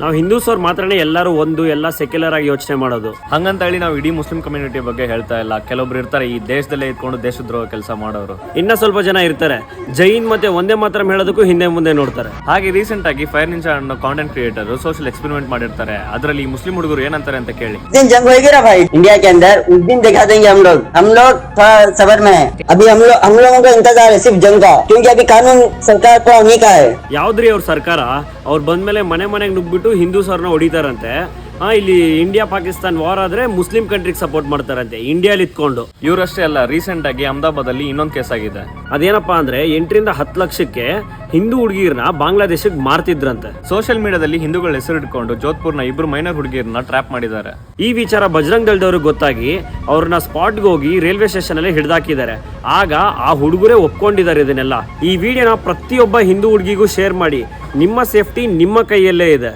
ನಾವು ಹಿಂದೂಸ್ ಅವ್ರು ಮಾತ್ರನೇ ಎಲ್ಲರೂ ಒಂದು ಎಲ್ಲ ಸೆಕ್ಯುಲರ್ ಆಗಿ ಯೋಚನೆ ಮಾಡೋದು. ಹಂಗಂತ ಹೇಳಿ ನಾವು ಇಡೀ ಮುಸ್ಲಿಂ ಕಮ್ಯುನಿಟಿ ಬಗ್ಗೆ ಹೇಳ್ತಾ ಇಲ್ಲ. ಕೆಲವೊಬ್ರು ಇರ್ತಾರೆ ಈ ದೇಶದಲ್ಲೇ ಇದ್ಕೊಂಡು ದೇಶದ್ರೋಹ ಕೆಲಸ ಮಾಡೋರು. ಇನ್ನ ಸ್ವಲ್ಪ ಜನ ಇರ್ತಾರೆ ಜೈನ್ ಮತ್ತೆ ಒಂದೇ ಮಾತ್ರ ಹೇಳೋದಕ್ಕೂ ಹಿಂದೆ ಮುಂದೆ ನೋಡ್ತಾರೆ. ಹಾಗೆ ರೀಸೆಂಟ್ ಆಗಿ ಫೈರ್ ನಿಂಜಾ ಅನ್ನೋ ಕಾಂಟೆಂಟ್ ಕ್ರಿಯೇಟರ್ ಸೋಷಿಯಲ್ ಎಕ್ಸ್ಪೆರಿಮೆಂಟ್ ಮಾಡಿರ್ತಾರೆ. ಅದರಲ್ಲಿ ಮುಸ್ಲಿಂ ಹುಡುಗರು ಏನಂತಾರೆ ಅಂತ ಕೇಳಿ. जंग होगी ना भाई इंडिया के अंदर, उस दिन दिखा देंगे हम लोग थोड़ा सबर में है. अभी हम लोगों का इंतजार है सिर्फ जंग का, क्योंकि अभी कानून सरकार को उन्हीं का है. ಯಾವ್ದ್ರಿ ಅವ್ರ ಸರ್ಕಾರ? ಅವ್ರು ಬಂದ್ಮೇಲೆ ಮನೆಗೆ ನುಗ್ಬಿಟ್ಟು ಹಿಂದೂಸ್ ಅವ್ರನ್ನ ಹೊಡಿತಾರಂತೆ. ಇಲ್ಲಿ ಇಂಡಿಯಾ ಪಾಕಿಸ್ತಾನ್ ವಾರ್ ಆದ್ರೆ ಮುಸ್ಲಿಂ ಕಂಟ್ರಿಗೆ ಸಪೋರ್ಟ್ ಮಾಡ್ತಾರಂತೆ ಇಂಡಿಯಾಲಿ ಇತ್ಕೊಂಡು. ಇವರಷ್ಟೇ ಅಲ್ಲ, ರೀಸೆಂಟ್ ಆಗಿ ಅಹಮದಾಬಾದ್ ಅಲ್ಲಿ ಇನ್ನೊಂದು ಕೇಸ್ ಆಗಿದೆ. ಅದೇನಪ್ಪಾ ಅಂದ್ರೆ 8 ರಿಂದ 10 ಲಕ್ಷಕ್ಕೆ ಹಿಂದೂ ಹುಡುಗಿರ್ನ ಬಾಂಗ್ಲಾದೇಶಕ್ಕೆ ಮಾರ್ತಿದ್ರಂತೆ. ಸೋಷಿಯಲ್ ಮೀಡಿಯಾದಲ್ಲಿ ಹಿಂದೂಗಳ ಹೆಸರು ಇಟ್ಕೊಂಡು ಜೋಧ್ಪುರ್ನ 2 ಮೈನರ್ ಹುಡುಗಿಯರನ್ನ ಟ್ರ್ಯಾಪ್ ಮಾಡಿದ್ದಾರೆ. ಈ ವಿಚಾರ ಬಜರಂಗ್ ದಳದವ್ರಿಗೆ ಗೊತ್ತಾಗಿ ಅವ್ರನ್ನ ಸ್ಪಾಟ್ಗೆ ಹೋಗಿ ರೈಲ್ವೆ ಸ್ಟೇಷನ್ ಅಲ್ಲಿ ಹಿಡ್ದಾಕಿದ್ದಾರೆ. ಆಗ ಆ ಹುಡುಗರೇ ಒಪ್ಕೊಂಡಿದ್ದಾರೆ ಇದನ್ನೆಲ್ಲ. ಈ ವಿಡಿಯೋನ ಪ್ರತಿಯೊಬ್ಬ ಹಿಂದೂ ಹುಡುಗಿಗೂ ಶೇರ್ ಮಾಡಿ. ನಿಮ್ಮ ಸೇಫ್ಟಿ ನಿಮ್ಮ ಕೈಯಲ್ಲೇ ಇದೆ.